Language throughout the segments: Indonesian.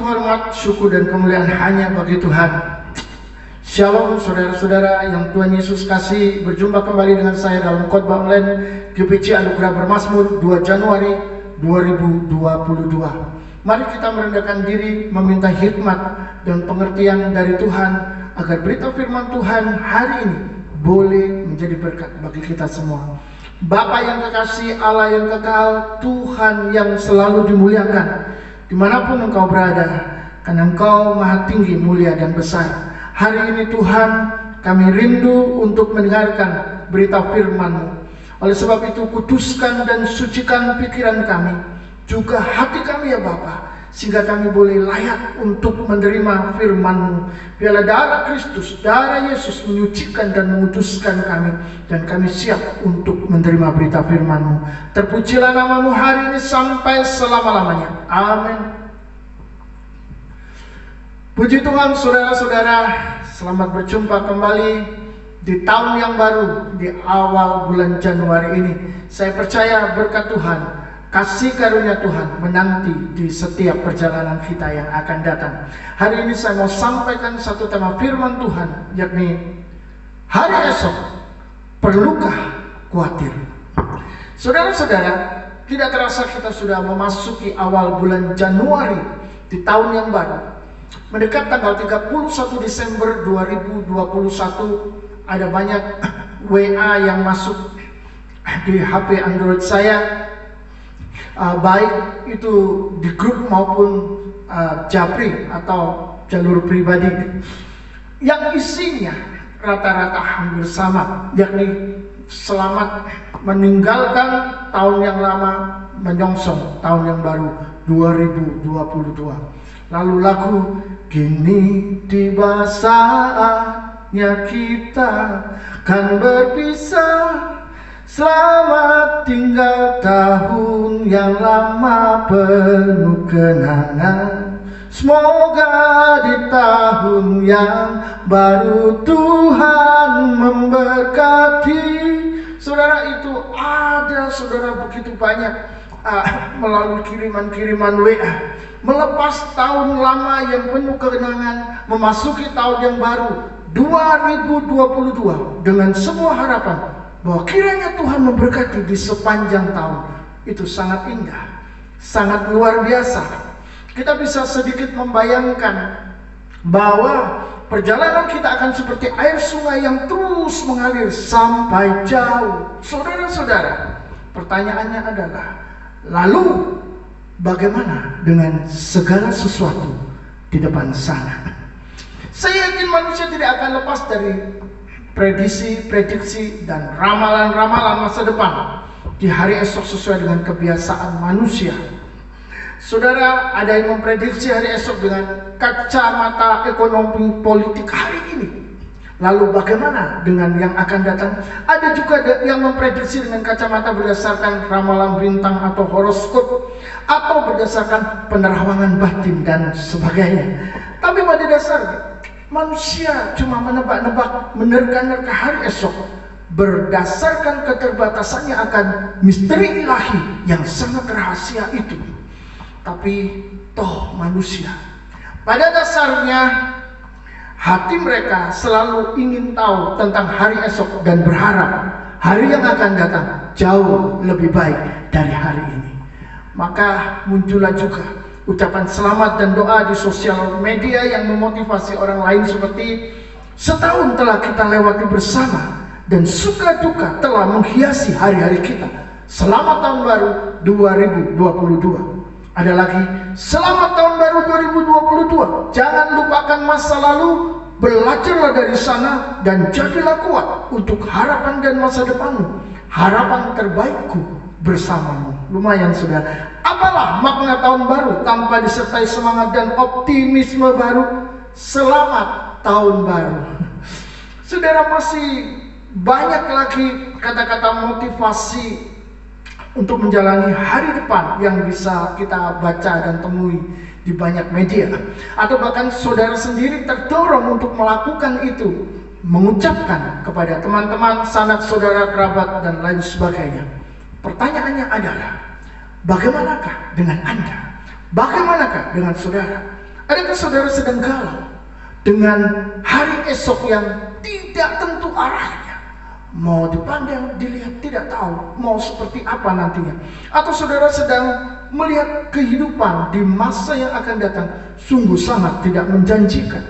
hormat, syukur dan kemuliaan hanya bagi Tuhan. Shalom saudara-saudara yang Tuhan Yesus kasih, berjumpa kembali dengan saya dalam khotbah online GPC Anugerah Bermazmur 2 Januari 2022. Mari kita merendahkan diri, meminta hikmat dan pengertian dari Tuhan agar berita firman Tuhan hari ini boleh menjadi berkat bagi kita semua. Bapa yang kekasih, Allah yang kekal, Tuhan yang selalu dimuliakan dimanapun Engkau berada, karena Engkau maha tinggi, mulia dan besar. Hari ini Tuhan, kami rindu untuk mendengarkan berita firman-Mu. Oleh sebab itu, kuduskan dan sucikan pikiran kami, juga hati kami ya Bapa, sehingga kami boleh layak untuk menerima firman-Mu. Biarlah darah Kristus, darah Yesus menyucikan dan menguduskan kami, dan kami siap untuk menerima berita firman-Mu. Terpujilah nama-Mu hari ini sampai selama-lamanya. Amin. Puji Tuhan saudara-saudara, selamat berjumpa kembali di tahun yang baru, di awal bulan Januari ini. Saya percaya berkat Tuhan, kasih karunia Tuhan menanti di setiap perjalanan kita yang akan datang. Hari ini saya mau sampaikan satu tema firman Tuhan, yakni hari esok perlukah khawatir. Saudara-saudara, tidak terasa kita sudah memasuki awal bulan Januari di tahun yang baru. Mendekat tanggal 31 Desember 2021, ada banyak WA yang masuk di HP Android saya, baik itu di grup maupun japri atau jalur pribadi, yang isinya rata-rata hampir sama, yakni selamat meninggalkan tahun yang lama, menyongsong tahun yang baru 2022. Lalu lagu kini tiba saatnya kita kan berpisah, selamat tinggal tahun yang lama penuh kenangan. Semoga di tahun yang baru Tuhan memberkati. Saudara, itu ada saudara begitu banyak melalui kiriman-kiriman WA, melepas tahun lama yang penuh kenangan, memasuki tahun yang baru 2022 dengan sebuah harapan bahwa kiranya Tuhan memberkati di sepanjang tahun. Itu sangat indah, sangat luar biasa. Kita bisa sedikit membayangkan bahwa perjalanan kita akan seperti air sungai yang terus mengalir sampai jauh. Saudara-saudara, pertanyaannya adalah, lalu bagaimana dengan segala sesuatu di depan sana? Saya yakin manusia tidak akan lepas dari prediksi dan ramalan-ramalan masa depan di hari esok sesuai dengan kebiasaan manusia. Saudara, ada yang memprediksi hari esok dengan kacamata ekonomi politik hari ini. Lalu bagaimana dengan yang akan datang? Ada juga yang memprediksi dengan kacamata berdasarkan ramalan bintang atau horoskop, atau berdasarkan penerawangan batin dan sebagainya. Tapi pada dasarnya manusia cuma menebak-nebak, menerka-nerka hari esok berdasarkan keterbatasannya akan misteri ilahi yang sangat rahasia itu. Tapi toh manusia pada dasarnya hati mereka selalu ingin tahu tentang hari esok dan berharap hari yang akan datang jauh lebih baik dari hari ini. Maka muncullah juga ucapan selamat dan doa di sosial media yang memotivasi orang lain seperti, setahun telah kita lewati bersama dan suka duka telah menghiasi hari-hari kita. Selamat tahun baru 2022. Ada lagi, selamat tahun baru 2022. Jangan lupakan masa lalu, belajarlah dari sana dan jadilah kuat untuk harapan dan masa depanmu. Harapan terbaikku bersamamu. Lumayan saudara. Apalah makna tahun baru tanpa disertai semangat dan optimisme baru? Selamat tahun baru. Saudara, masih banyak lagi kata-kata motivasi untuk menjalani hari depan yang bisa kita baca dan temui di banyak media. Atau bahkan saudara sendiri terdorong untuk melakukan itu, mengucapkan kepada teman-teman, sanak saudara, kerabat, dan lain sebagainya. Pertanyaannya adalah, bagaimanakah dengan Anda? Bagaimanakah dengan saudara? Adakah saudara sedang galau dengan hari esok yang tidak tentu arahnya? Mau dipandang, dilihat, tidak tahu mau seperti apa nantinya. Atau saudara sedang melihat kehidupan di masa yang akan datang sungguh sangat tidak menjanjikan.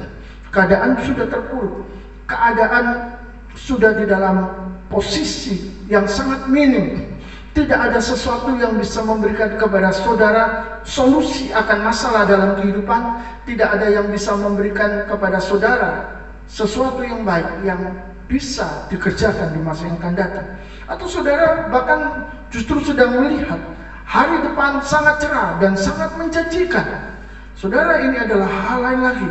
Keadaan sudah terpuruk, keadaan sudah di dalam posisi yang sangat minim. Tidak ada sesuatu yang bisa memberikan kepada saudara solusi akan masalah dalam kehidupan. Tidak ada yang bisa memberikan kepada saudara sesuatu yang baik yang bisa dikerjakan di masa yang akan datang. Atau saudara bahkan justru sedang melihat hari depan sangat cerah dan sangat menjanjikan. Saudara, ini adalah hal lain lagi.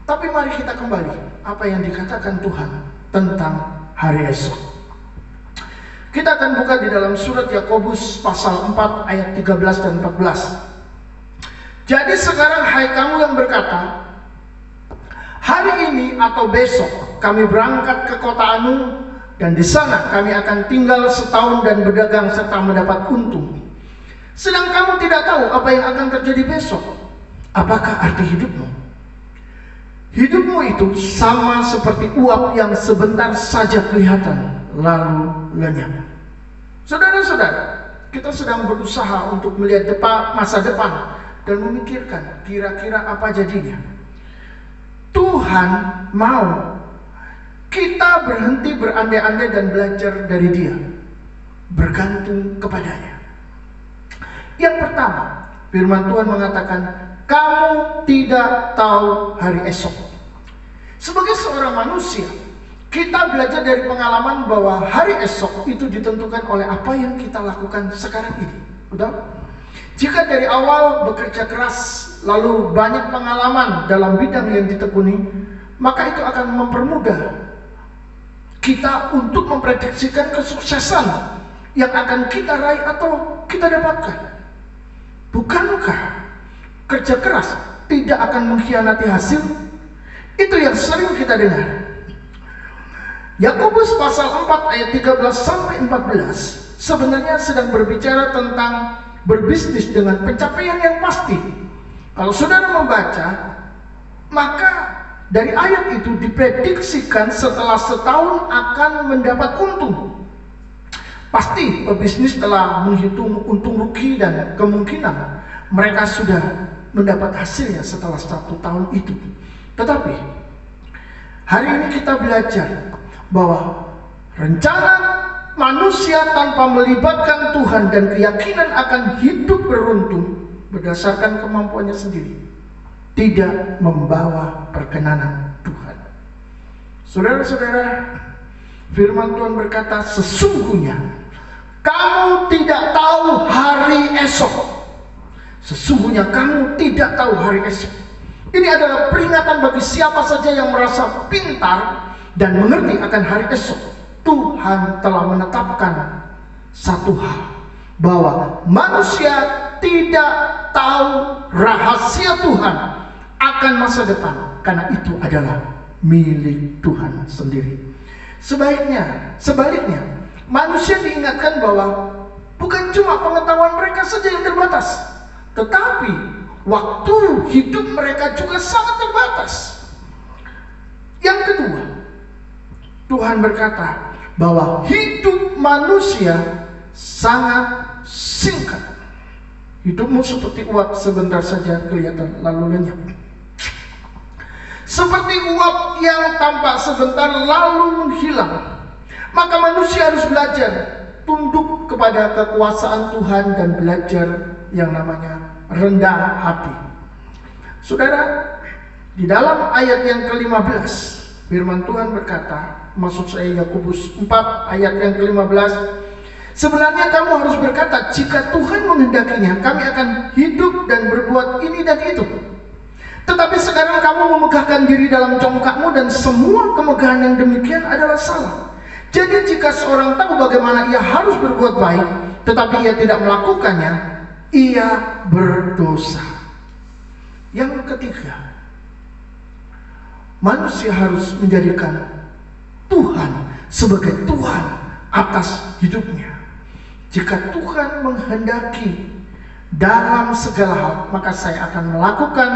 Tapi mari kita kembali apa yang dikatakan Tuhan tentang hari esok. Kita akan buka di dalam surat Yakobus pasal 4 ayat 13 dan 14. Jadi sekarang hai kamu yang berkata, hari ini atau besok kami berangkat ke kota anu, dan di sana kami akan tinggal setahun dan berdagang serta mendapat untung. Sedang kamu tidak tahu apa yang akan terjadi besok. Apakah arti hidupmu? Hidupmu itu sama seperti uap yang sebentar saja kelihatan lalu lenyap. Saudara-saudara, kita sedang berusaha untuk melihat masa depan dan memikirkan kira-kira apa jadinya. Tuhan mau kita berhenti berandai-andai dan belajar dari Dia, bergantung kepadanya. Yang pertama, firman Tuhan mengatakan, kamu tidak tahu hari esok. Sebagai seorang manusia, kita belajar dari pengalaman bahwa hari esok itu ditentukan oleh apa yang kita lakukan sekarang ini. Betul? Jika dari awal bekerja keras, lalu banyak pengalaman dalam bidang yang ditekuni, maka itu akan mempermudah kita untuk memprediksikan kesuksesan yang akan kita raih atau kita dapatkan. Bukankah kerja keras tidak akan mengkhianati hasil? Itu yang sering kita dengar. Yakobus pasal 4 ayat 13 sampai 14 sebenarnya sedang berbicara tentang berbisnis dengan pencapaian yang pasti. Kalau saudara membaca, maka dari ayat itu diprediksikan setelah setahun akan mendapat untung. Pasti pebisnis telah menghitung untung rugi dan kemungkinan mereka sudah mendapat hasilnya setelah 1 tahun itu. Tetapi hari ini kita belajar bahwa rencana manusia tanpa melibatkan Tuhan dan keyakinan akan hidup beruntung berdasarkan kemampuannya sendiri tidak membawa perkenanan Tuhan. Saudara-saudara, firman Tuhan berkata, sesungguhnya kamu tidak tahu hari esok. Sesungguhnya kamu tidak tahu hari esok. Ini adalah peringatan bagi siapa saja yang merasa pintar dan mengerti akan hari esok. Tuhan telah menetapkan satu hal, bahwa manusia tidak tahu rahasia Tuhan akan masa depan, karena itu adalah milik Tuhan sendiri. Sebaliknya, manusia diingatkan bahwa bukan cuma pengetahuan mereka saja yang terbatas, tetapi waktu hidup mereka juga sangat terbatas. Yang kedua, Tuhan berkata bahwa hidup manusia sangat singkat. Hidupmu seperti uap sebentar saja kelihatan lalu lenyap. Seperti uap yang tampak sebentar lalu menghilang. Maka manusia harus belajar tunduk kepada kekuasaan Tuhan dan belajar yang namanya rendah hati. Saudara, di dalam ayat yang ke-15 firman Tuhan berkata, maksud saya Yakobus 4 ayat yang ke-15, sebenarnya kamu harus berkata, jika Tuhan menghendakinya, kami akan hidup dan berbuat ini dan itu. Tetapi sekarang kamu memegahkan diri dalam congkakmu, dan semua kemegahan yang demikian adalah salah. Jadi jika seorang tahu bagaimana ia harus berbuat baik, tetapi ia tidak melakukannya, ia berdosa. Yang ketiga, manusia harus menjadikan Tuhan sebagai Tuhan atas hidupnya. Jika Tuhan menghendaki dalam segala hal, maka saya akan melakukan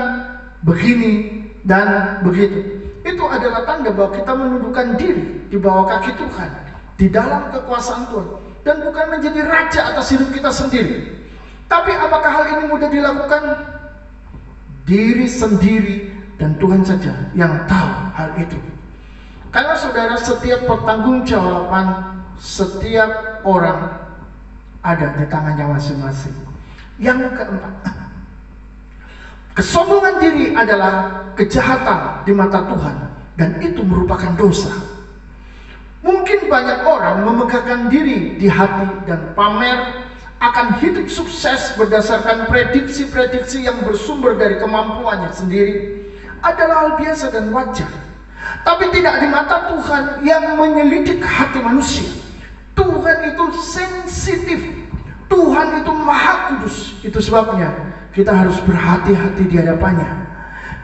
begini dan begitu. Itu adalah tanda bahwa kita menundukkan diri di bawah kaki Tuhan, di dalam kekuasaan Tuhan, dan bukan menjadi raja atas hidup kita sendiri. Tapi apakah hal ini mudah dilakukan? Diri sendiri dan Tuhan saja yang tahu hal itu. Karena saudara, setiap pertanggungjawaban setiap orang ada di tangannya masing-masing. Yang keempat, kesombongan diri adalah kejahatan di mata Tuhan, dan itu merupakan dosa. Mungkin banyak orang memegahkan diri di hati dan pamer akan hidup sukses berdasarkan prediksi-prediksi yang bersumber dari kemampuannya sendiri adalah hal biasa dan wajar. Tapi tidak di mata Tuhan yang menyelidik hati manusia. Tuhan itu sensitif. Tuhan itu maha kudus. Itu sebabnya kita harus berhati-hati di hadapannya.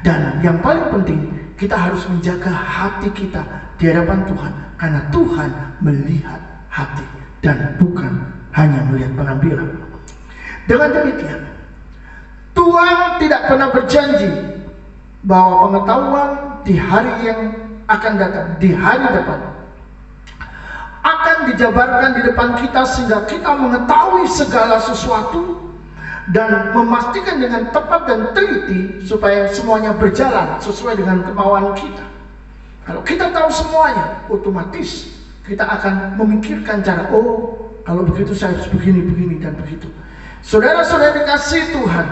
Dan yang paling penting, kita harus menjaga hati kita di hadapan Tuhan. Karena Tuhan melihat hati dan bukan hanya melihat penampilan. Dengan demikian, Tuhan tidak pernah berjanji bahwa pengetahuan di hari yang akan datang, di hari depan, akan dijabarkan di depan kita sehingga kita mengetahui segala sesuatu dan memastikan dengan tepat dan teliti supaya semuanya berjalan sesuai dengan kemauan kita. Kalau kita tahu semuanya, otomatis kita akan memikirkan cara, oh kalau begitu saya harus begini, begini dan begitu. Saudara-saudara dikasihi Tuhan,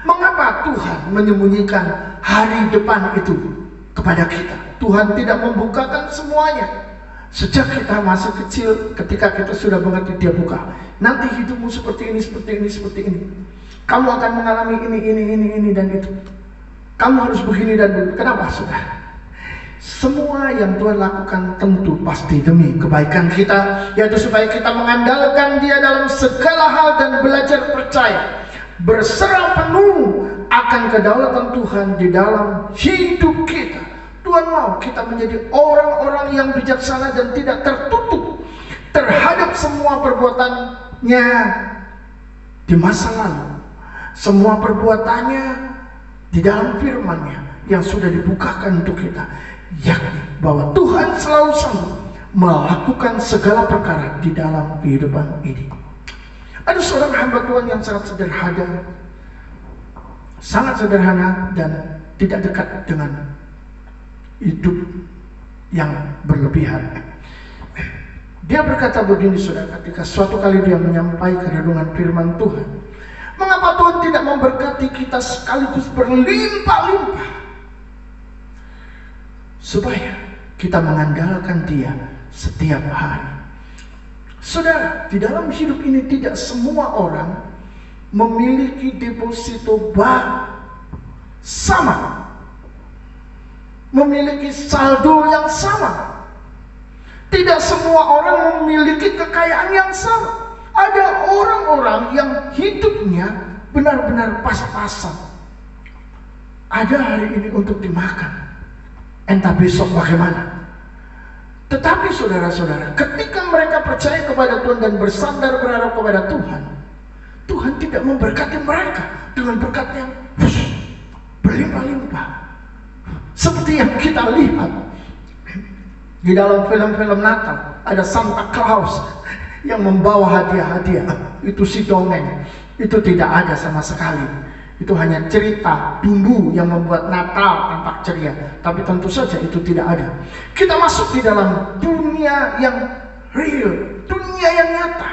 mengapa Tuhan menyembunyikan hari depan itu kepada kita? Tuhan tidak membukakan semuanya. Sejak kita masih kecil, ketika kita sudah mengerti, Dia buka. Nanti hidupmu seperti ini, seperti ini, seperti ini. Kamu akan mengalami ini dan itu. Kamu harus begini dan begitu. Kenapa, saudara? Semua yang Tuhan lakukan tentu pasti demi kebaikan kita, yaitu supaya kita mengandalkan Dia dalam segala hal dan belajar percaya, berserah penuh akan kedaulatan Tuhan di dalam hidup kita. Tuhan mau kita menjadi orang-orang yang bijaksana dan tidak tertutup terhadap semua perbuatannya di masa lalu, semua perbuatannya di dalam firman-Nya yang sudah dibukakan untuk kita, yakni bahwa Tuhan selalu sanggup melakukan segala perkara di dalam kehidupan ini. Ada seorang hamba Tuhan yang sangat sederhana dan tidak dekat dengan hidup yang berlebihan. Dia berkata begini, saudara, ketika suatu kali dia menyampaikan renungan firman Tuhan, mengapa Tuhan tidak memberkati kita sekaligus berlimpah-limpah supaya kita mengandalkan Dia setiap hari. Saudara, di dalam hidup ini tidak semua orang memiliki deposito bank sama, memiliki saldo yang sama. Tidak semua orang memiliki kekayaan yang sama. Ada orang-orang yang hidupnya benar-benar pas-pasan. Ada hari ini untuk dimakan, entah besok bagaimana. Tetapi saudara-saudara, ketika mereka percaya kepada Tuhan dan bersandar berharap kepada Tuhan, Tuhan tidak memberkati mereka dengan berkat yang berlimpah-limpah. Seperti yang kita lihat di dalam film-film Natal, ada Santa Claus yang membawa hadiah-hadiah. Itu si dongeng, itu tidak ada sama sekali. Itu hanya cerita bumbu yang membuat Natal tampak ceria. Tapi tentu saja itu tidak ada. Kita masuk di dalam dunia yang real, dunia yang nyata,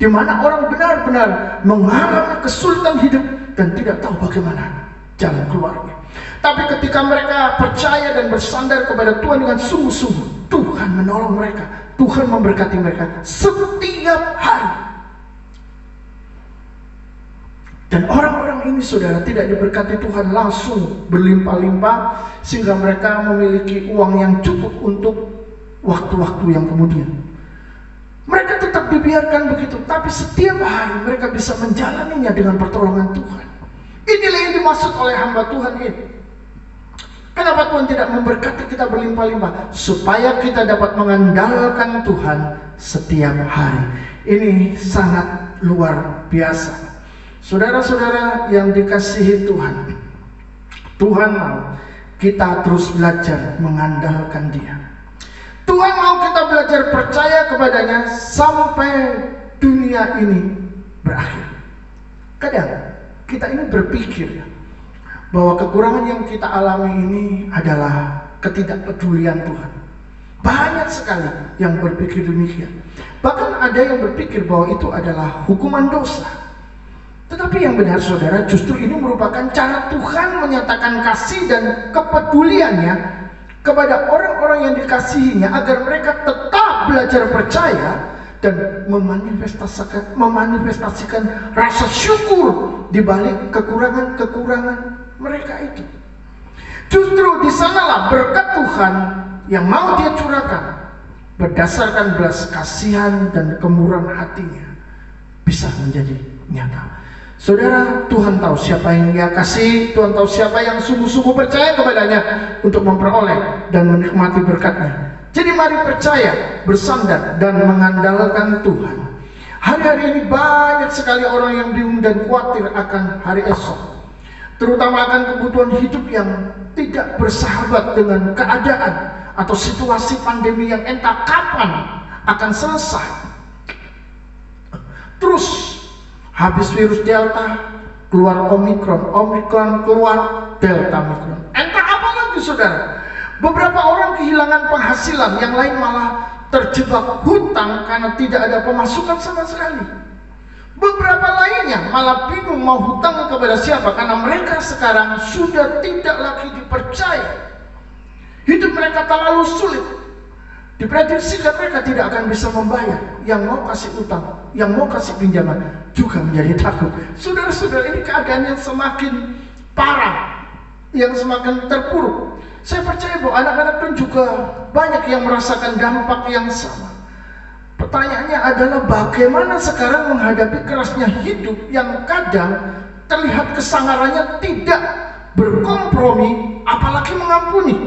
di mana orang benar-benar mengalami kesulitan hidup dan tidak tahu bagaimana jalan keluarnya. Tapi ketika mereka percaya dan bersandar kepada Tuhan dengan sungguh-sungguh, Tuhan menolong mereka, Tuhan memberkati mereka setiap hari. Dan orang-orang ini, saudara, tidak diberkati Tuhan langsung berlimpah-limpah sehingga mereka memiliki uang yang cukup untuk waktu-waktu yang kemudian. Mereka tetap dibiarkan begitu, tapi setiap hari mereka bisa menjalaninya dengan pertolongan Tuhan. Inilah yang dimaksud oleh hamba Tuhan ini. Kenapa Tuhan tidak memberkati kita berlimpah-limpah? Supaya kita dapat mengandalkan Tuhan setiap hari. Ini sangat luar biasa. Saudara-saudara yang dikasihi Tuhan, Tuhan mau kita terus belajar mengandalkan Dia. Tuhan mau kita belajar percaya kepadanya sampai dunia ini berakhir. Kadang kita ini berpikir bahwa kekurangan yang kita alami ini adalah ketidakpedulian Tuhan. Banyak sekali yang berpikir demikian. Bahkan ada yang berpikir bahwa itu adalah hukuman dosa. Tetapi yang benar saudara, justru ini merupakan cara Tuhan menyatakan kasih dan kepeduliannya kepada orang-orang yang dikasihinya agar mereka tetap belajar percaya dan memanifestasikan rasa syukur di balik kekurangan-kekurangan mereka itu. Justru di sanalah berkat Tuhan yang mau Dia curahkan berdasarkan belas kasihan dan kemurahan hatinya bisa menjadi nyata. Saudara, Tuhan tahu siapa yang Dia kasih, Tuhan tahu siapa yang sungguh-sungguh percaya kepadanya untuk memperoleh dan menikmati berkat-Nya. Jadi mari percaya, bersandar dan mengandalkan Tuhan. Hari-hari ini banyak sekali orang yang bingung dan khawatir akan hari esok, terutama akan kebutuhan hidup yang tidak bersahabat dengan keadaan atau situasi pandemi yang entah kapan akan selesai. Terus habis virus Delta, keluar Omikron, Omikron keluar Delta Omikron. Entah apa lagi saudara. Beberapa orang kehilangan penghasilan, yang lain malah terjebak hutang karena tidak ada pemasukan sama sekali. Beberapa lainnya malah bingung mau hutang kepada siapa karena mereka sekarang sudah tidak lagi dipercaya. Hidup mereka terlalu sulit. Diprediksikan mereka tidak akan bisa membayar. Yang mau kasih utang, yang mau kasih pinjaman juga menjadi takut. Saudara-saudara, ini keadaan yang semakin parah, yang semakin terpuruk. Saya percaya bahwa anak-anak pun juga banyak yang merasakan dampak yang sama. Pertanyaannya adalah bagaimana sekarang menghadapi kerasnya hidup yang kadang terlihat kesangarannya tidak berkompromi, apalagi mengampuni.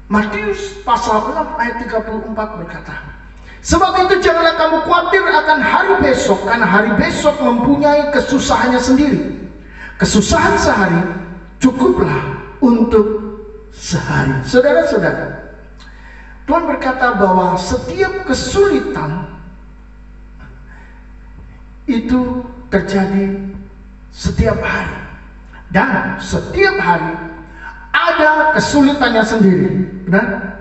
Matius pasal 6 ayat 34 berkata, sebab itu janganlah kamu khawatir akan hari besok, karena hari besok mempunyai kesusahannya sendiri. Kesusahan sehari cukuplah untuk sehari. Saudara-saudara, Tuhan berkata bahwa setiap kesulitan itu terjadi setiap hari, dan setiap hari ada kesulitannya sendiri. Benar?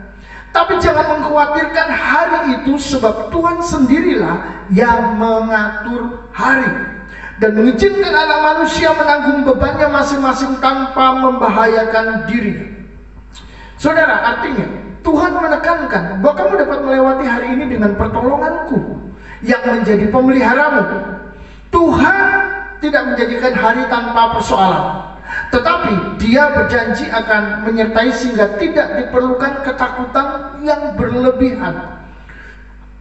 Tapi jangan mengkhawatirkan hari itu, sebab Tuhan sendirilah yang mengatur hari dan mengizinkan anak manusia menanggung bebannya masing-masing tanpa membahayakan dirinya. Saudara, artinya Tuhan menekankan bahwa kamu dapat melewati hari ini dengan pertolonganku yang menjadi pemeliharamu. Tuhan tidak menjadikan hari tanpa persoalan, tetapi Dia berjanji akan menyertai sehingga tidak diperlukan ketakutan yang berlebihan.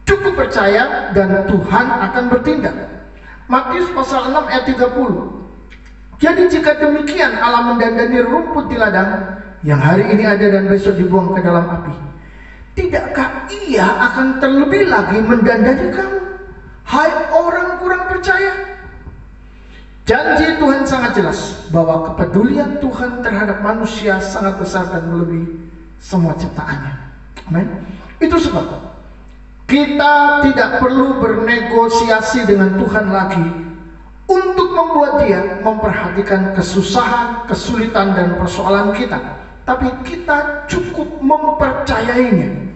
Cukup percaya dan Tuhan akan bertindak. Matius pasal 6 ayat 30. Jadi jika demikian Allah mendandani rumput di ladang yang hari ini ada dan besok dibuang ke dalam api, tidakkah Ia akan terlebih lagi mendandani kamu, hai orang kurang percaya? Janji Tuhan sangat jelas bahwa kepedulian Tuhan terhadap manusia sangat besar dan melebihi semua ciptaannya. Amin. Itu sebab kita tidak perlu bernegosiasi dengan Tuhan lagi untuk membuat Dia memperhatikan kesusahan, kesulitan, dan persoalan kita. Tapi kita cukup mempercayainya.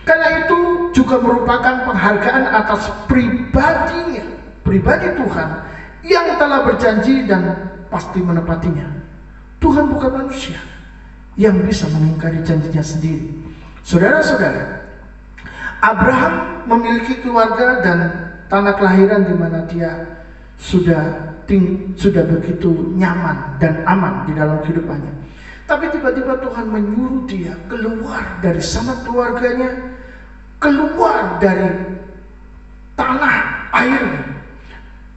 Karena itu juga merupakan penghargaan atas pribadinya, pribadi Tuhan yang telah berjanji dan pasti menepatinya. Tuhan bukan manusia yang bisa mengingkari janjinya sendiri. Saudara-saudara, Abraham memiliki keluarga dan tanah kelahiran di mana dia sudah begitu nyaman dan aman di dalam kehidupannya. Tapi tiba-tiba Tuhan menyuruh dia keluar dari sanak keluarganya, keluar dari tanah airnya,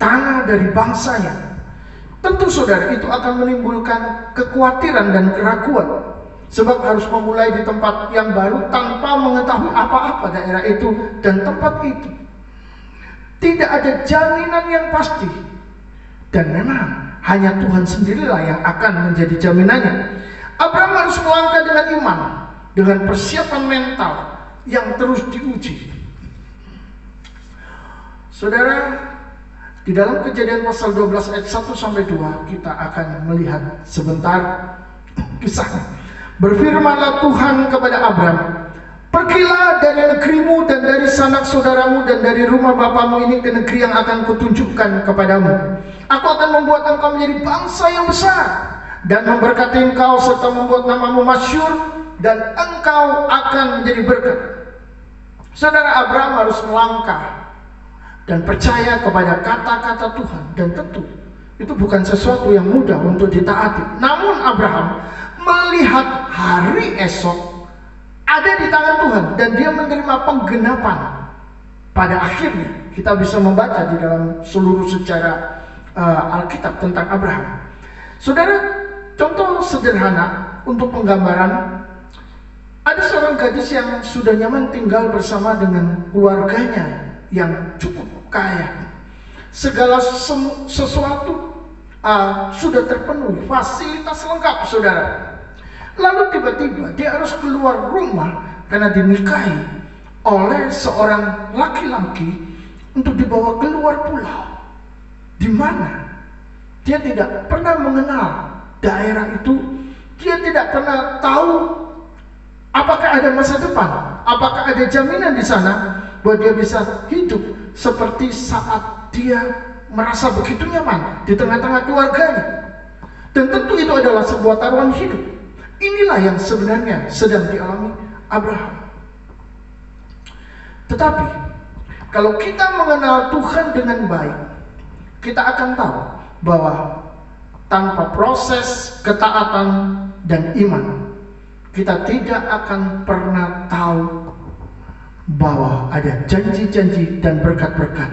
tanah dari bangsanya. Tentu saudara, itu akan menimbulkan kekhawatiran dan keraguan. Sebab harus memulai di tempat yang baru tanpa mengetahui apa-apa daerah itu dan tempat itu. tidak ada jaminan yang pasti. Dan memang hanya Tuhan sendirilah yang akan menjadi jaminannya. Abraham harus melangkah dengan iman, dengan persiapan mental yang terus diuji. Saudara, di dalam Kejadian pasal 12 ayat 1 sampai 2 kita akan melihat sebentar kisah. Berfirmanlah Tuhan kepada Abraham, pergilah dari negerimu dan dari sanak saudaramu dan dari rumah bapamu ini ke negeri yang akan kutunjukkan kepadamu. Aku akan membuat engkau menjadi bangsa yang besar dan memberkati engkau serta membuat namamu masyhur dan engkau akan menjadi berkat. Saudara, Abraham harus melangkah dan percaya kepada kata-kata Tuhan, dan tentu itu bukan sesuatu yang mudah untuk ditaati. Namun Abraham melihat hari esok ada di tangan Tuhan dan dia menerima penggenapan. Pada akhirnya kita bisa membaca di dalam seluruh sejarah Alkitab tentang Abraham. Saudara, contoh sederhana untuk penggambaran, ada seorang gadis yang sudah nyaman tinggal bersama dengan keluarganya yang cukup kaya. Segala sesuatu sudah terpenuhi, fasilitas lengkap, saudara. Lalu tiba-tiba dia harus keluar rumah karena dinikahi oleh seorang laki-laki untuk dibawa keluar pulau, di mana dia tidak pernah mengenal daerah itu. Dia tidak pernah tahu apakah ada masa depan, apakah ada jaminan di sana bahwa dia bisa hidup seperti saat dia merasa begitu nyaman di tengah-tengah keluarganya. Dan tentu itu adalah sebuah taruhan hidup. Inilah yang sebenarnya sedang dialami Abraham. Tetapi kalau kita mengenal Tuhan dengan baik, kita akan tahu bahwa tanpa proses ketaatan dan iman, kita tidak akan pernah tahu bahwa ada janji-janji dan berkat-berkat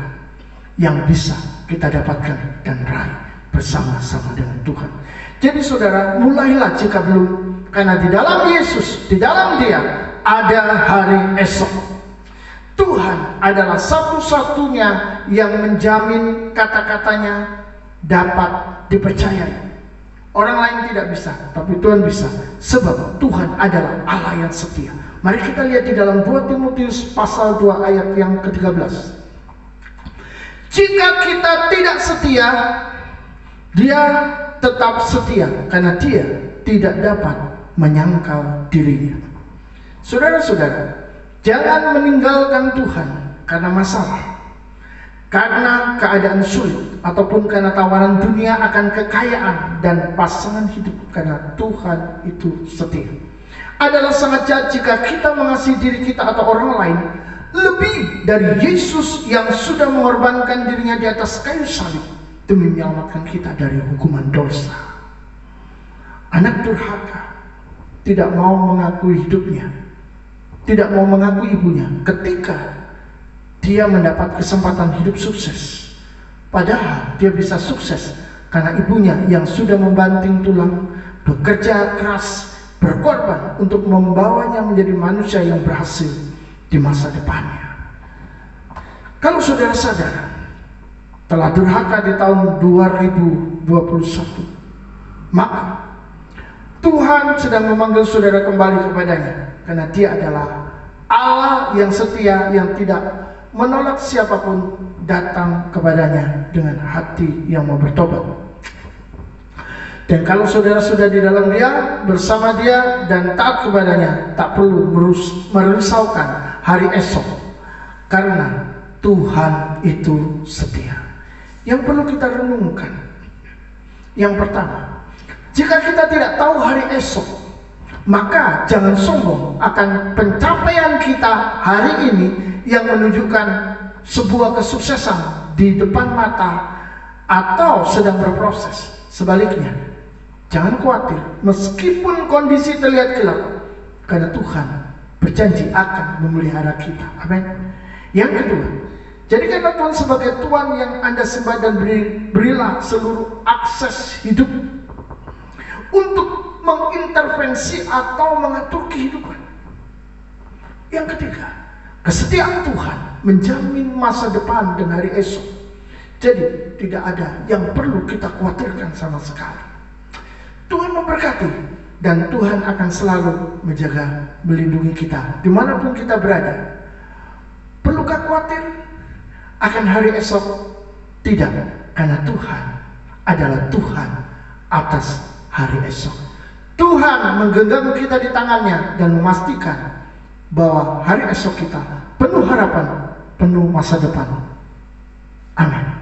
yang bisa kita dapatkan dan raih bersama-sama dengan Tuhan. Jadi saudara, mulailah jika belum, karena di dalam Yesus, di dalam Dia ada hari esok. Tuhan adalah satu-satunya yang menjamin kata-katanya dapat dipercayai. Orang lain tidak bisa, tapi Tuhan bisa, sebab Tuhan adalah Allah yang setia. Mari kita lihat di dalam 2 Timotius pasal 2 ayat yang ke-13. Jika kita tidak setia, Dia tetap setia, karena Dia tidak dapat menyangkal dirinya. Saudara-saudara, jangan meninggalkan Tuhan karena masalah, karena keadaan sulit, ataupun karena tawaran dunia akan kekayaan dan pasangan hidup, karena Tuhan itu setia. Adalah sangat jahat jika kita mengasihi diri kita atau orang lain lebih dari Yesus yang sudah mengorbankan dirinya di atas kayu salib demi menyelamatkan kita dari hukuman dosa. Anak durhaka tidak mau mengakui hidupnya, tidak mau mengakui ibunya ketika dia mendapat kesempatan hidup sukses. Padahal dia bisa sukses karena ibunya yang sudah membanting tulang, bekerja keras, berkorban untuk membawanya menjadi manusia yang berhasil di masa depannya. Kalau saudara sadar telah durhaka di tahun 2021, maka Tuhan sedang memanggil saudara kembali kepadanya, karena Dia adalah Allah yang setia, yang tidak menolak siapapun datang kepadanya dengan hati yang mau bertobat. Dan kalau saudara sudah di dalam Dia, bersama Dia dan taat kepadanya, tak perlu merisaukan hari esok, karena Tuhan itu setia. Yang perlu kita renungkan, yang pertama, jika kita tidak tahu hari esok, maka jangan sombong akan pencapaian kita hari ini yang menunjukkan sebuah kesuksesan di depan mata atau sedang berproses. Sebaliknya, jangan khawatir meskipun kondisi terlihat gelap, karena Tuhan berjanji akan memelihara kita. Amin. Yang kedua, jadikanlah Tuhan sebagai Tuhan yang Anda sembah dan berilah seluruh akses hidup untuk mengintervensi atau mengatur kehidupan. Yang ketiga, kesetiaan Tuhan menjamin masa depan dan hari esok. Jadi tidak ada yang perlu kita khawatirkan sama sekali. Tuhan memberkati, dan Tuhan akan selalu menjaga, melindungi kita dimanapun kita berada. Perlukah khawatir akan hari esok? Tidak, karena Tuhan adalah Tuhan atas hari esok. Tuhan menggenggam kita di tangannya dan memastikan bahwa hari esok kita penuh harapan, penuh masa depan. Amin.